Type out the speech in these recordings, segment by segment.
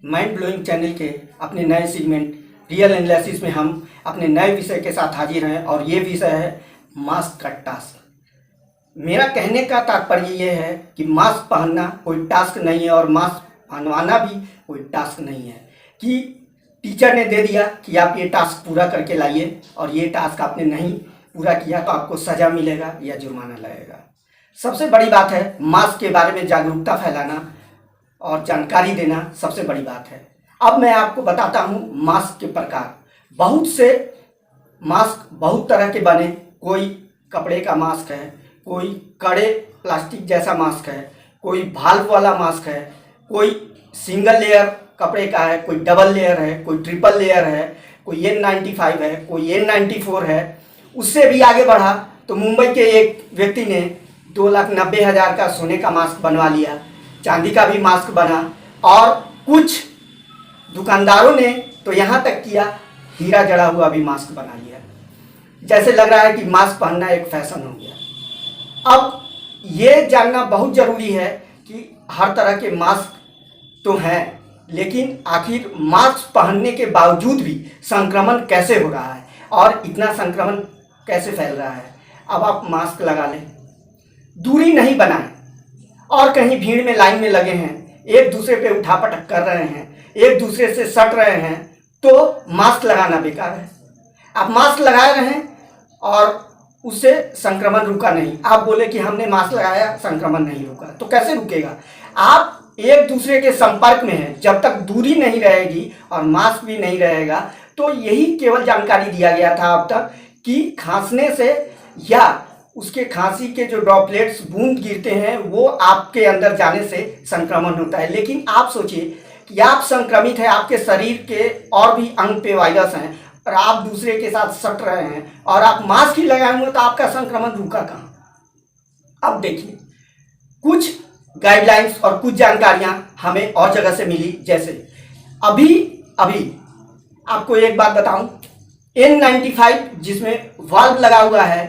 Mind blowing channel के अपने नए सेगमेंट रियल एनालिसिस में हम अपने नए विषय के साथ हाजिर हैं और ये विषय है मास्क का टास्क। मेरा कहने का तात्पर्य ये है कि मास्क पहनना कोई टास्क नहीं है और मास्क पहनवाना भी कोई टास्क नहीं है कि टीचर ने दे दिया कि आप ये टास्क पूरा करके लाइए और ये टास्क आपने नहीं पूरा किया तो आपको सज़ा मिलेगा या जुर्माना लगेगा। सबसे बड़ी बात है मास्क के बारे में जागरूकता फैलाना और जानकारी देना सबसे बड़ी बात है। अब मैं आपको बताता हूँ मास्क के प्रकार। बहुत से मास्क बहुत तरह के बने, कोई कपड़े का मास्क है, कोई कड़े प्लास्टिक जैसा मास्क है, कोई भाल्व वाला मास्क है, कोई सिंगल लेयर कपड़े का है, कोई डबल लेयर है, कोई ट्रिपल लेयर है, कोई N95 है, कोई N94 है। उससे भी आगे बढ़ा तो मुंबई के एक व्यक्ति ने 2,90,000 का सोने का मास्क बनवा लिया, चांदी का भी मास्क बना और कुछ दुकानदारों ने तो यहाँ तक किया हीरा जड़ा हुआ भी मास्क बना लिया। जैसे लग रहा है कि मास्क पहनना एक फैशन हो गया। अब ये जानना बहुत ज़रूरी है कि हर तरह के मास्क तो हैं, लेकिन आखिर मास्क पहनने के बावजूद भी संक्रमण कैसे हो रहा है और इतना संक्रमण कैसे फैल रहा है। अब आप मास्क लगा लें, दूरी नहीं बनाएं और कहीं भीड़ में लाइन में लगे हैं, एक दूसरे पे उठापटक कर रहे हैं, एक दूसरे से सट रहे हैं, तो मास्क लगाना बेकार है। आप मास्क लगाए रहें और उससे संक्रमण रुका नहीं। आप बोले कि हमने मास्क लगाया संक्रमण नहीं रुका, तो कैसे रुकेगा। आप एक दूसरे के संपर्क में हैं, जब तक दूरी नहीं रहेगी और मास्क भी नहीं रहेगा तो यही केवल जानकारी दिया गया था अब तक कि खांसने से या उसके खांसी के जो ड्रॉपलेट्स बूंद गिरते हैं वो आपके अंदर जाने से संक्रमण होता है। लेकिन आप सोचिए कि आप संक्रमित हैं, आपके शरीर के और भी अंग पे वायरस हैं और आप दूसरे के साथ सट रहे हैं और आप मास्क ही लगाए हुए तो आपका संक्रमण रुका कहाँ। अब देखिए कुछ गाइडलाइंस और कुछ जानकारियां हमें और जगह से मिली। जैसे अभी आपको एक बात बताऊं, N95 जिसमें वाल्व लगा हुआ है,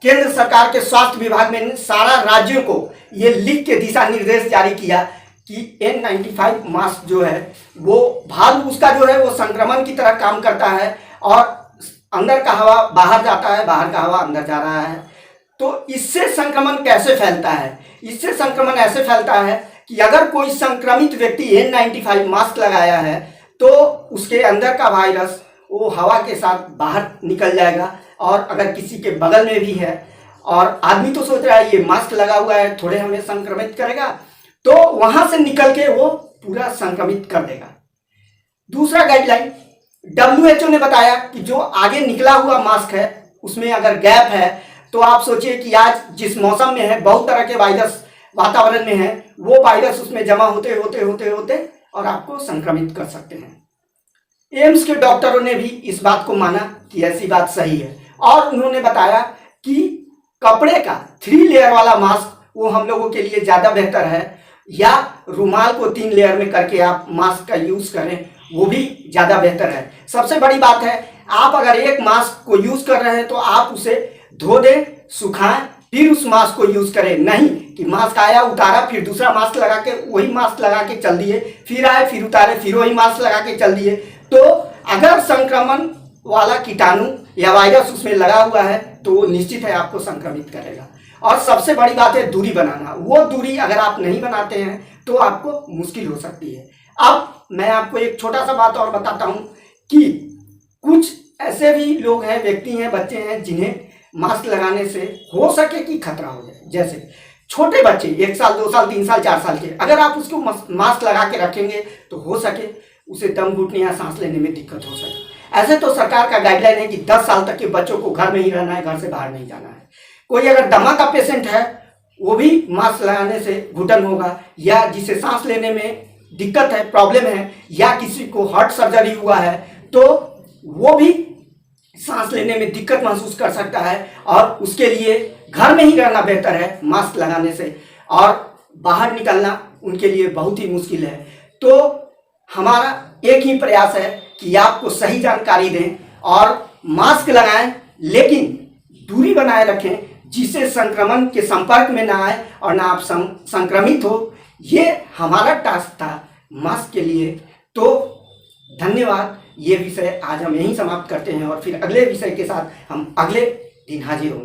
केंद्र सरकार के स्वास्थ्य विभाग में सारा राज्यों को ये लिख के दिशा निर्देश जारी किया कि N95 मास्क जो है वो वाल्व उसका जो है वो संक्रमण की तरह काम करता है और अंदर का हवा बाहर जाता है, बाहर का हवा अंदर जा रहा है। तो इससे संक्रमण कैसे फैलता है। इससे संक्रमण ऐसे फैलता है कि अगर कोई संक्रमित व्यक्ति N95 मास्क लगाया है तो उसके अंदर का वायरस वो हवा के साथ बाहर निकल जाएगा और अगर किसी के बगल में भी है और आदमी तो सोच रहा है ये मास्क लगा हुआ है थोड़े हमें संक्रमित करेगा, तो वहां से निकल के वो पूरा संक्रमित कर देगा। दूसरा गाइडलाइन WHO ने बताया कि जो आगे निकला हुआ मास्क है उसमें अगर गैप है तो आप सोचिए कि आज जिस मौसम में है बहुत तरह के वायरस वातावरण में है, वो वायरस उसमें जमा होते होते होते होते और आपको संक्रमित कर सकते हैं। एम्स के डॉक्टरों ने भी इस बात को माना कि ऐसी बात सही है और उन्होंने बताया कि कपड़े का 3 लेयर वाला मास्क वो हम लोगों के लिए ज़्यादा बेहतर है, या रुमाल को 3 लेयर में करके आप मास्क का यूज़ करें वो भी ज़्यादा बेहतर है। सबसे बड़ी बात है आप अगर एक मास्क को यूज़ कर रहे हैं तो आप उसे धो दें, सुखाएं, फिर उस मास्क को यूज़ करें। नहीं कि मास्क आया उतारा फिर दूसरा मास्क लगा के वही मास्क लगा के चल दिए, फिर आए फिर उतारे फिर वही मास्क लगा के चल दिए। तो अगर संक्रमण वाला कीटाणु या वायरस उसमें लगा हुआ है तो वो निश्चित है आपको संक्रमित करेगा। और सबसे बड़ी बात है दूरी बनाना। वो दूरी अगर आप नहीं बनाते हैं तो आपको मुश्किल हो सकती है। अब मैं आपको एक छोटा सा बात और बताता हूँ कि कुछ ऐसे भी लोग हैं, व्यक्ति हैं, बच्चे हैं जिन्हें मास्क लगाने से हो सके कि खतरा हो जाए। जैसे छोटे बच्चे 1 साल 2 साल 3 साल 4 साल के, अगर आप उसको मास्क लगा के रखेंगे तो हो सके उसे दम घुटने या सांस लेने में दिक्कत हो सके। ऐसे तो सरकार का गाइडलाइन है कि 10 साल तक के बच्चों को घर में ही रहना है, घर से बाहर नहीं जाना है। कोई अगर दमा का पेशेंट है वो भी मास्क लगाने से घुटन होगा, या जिसे सांस लेने में दिक्कत है, प्रॉब्लम है, या किसी को हार्ट सर्जरी हुआ है तो वो भी सांस लेने में दिक्कत महसूस कर सकता है और उसके लिए घर में ही रहना बेहतर है मास्क लगाने से, और बाहर निकलना उनके लिए बहुत ही मुश्किल है। तो हमारा एक ही प्रयास है कि आपको सही जानकारी दें और मास्क लगाएं, लेकिन दूरी बनाए रखें जिससे संक्रमण के संपर्क में ना आए और ना आप संक्रमित हो। ये हमारा टास्क था मास्क के लिए तो धन्यवाद। ये विषय आज हम यहीं समाप्त करते हैं और फिर अगले विषय के साथ हम अगले दिन हाजिर होंगे।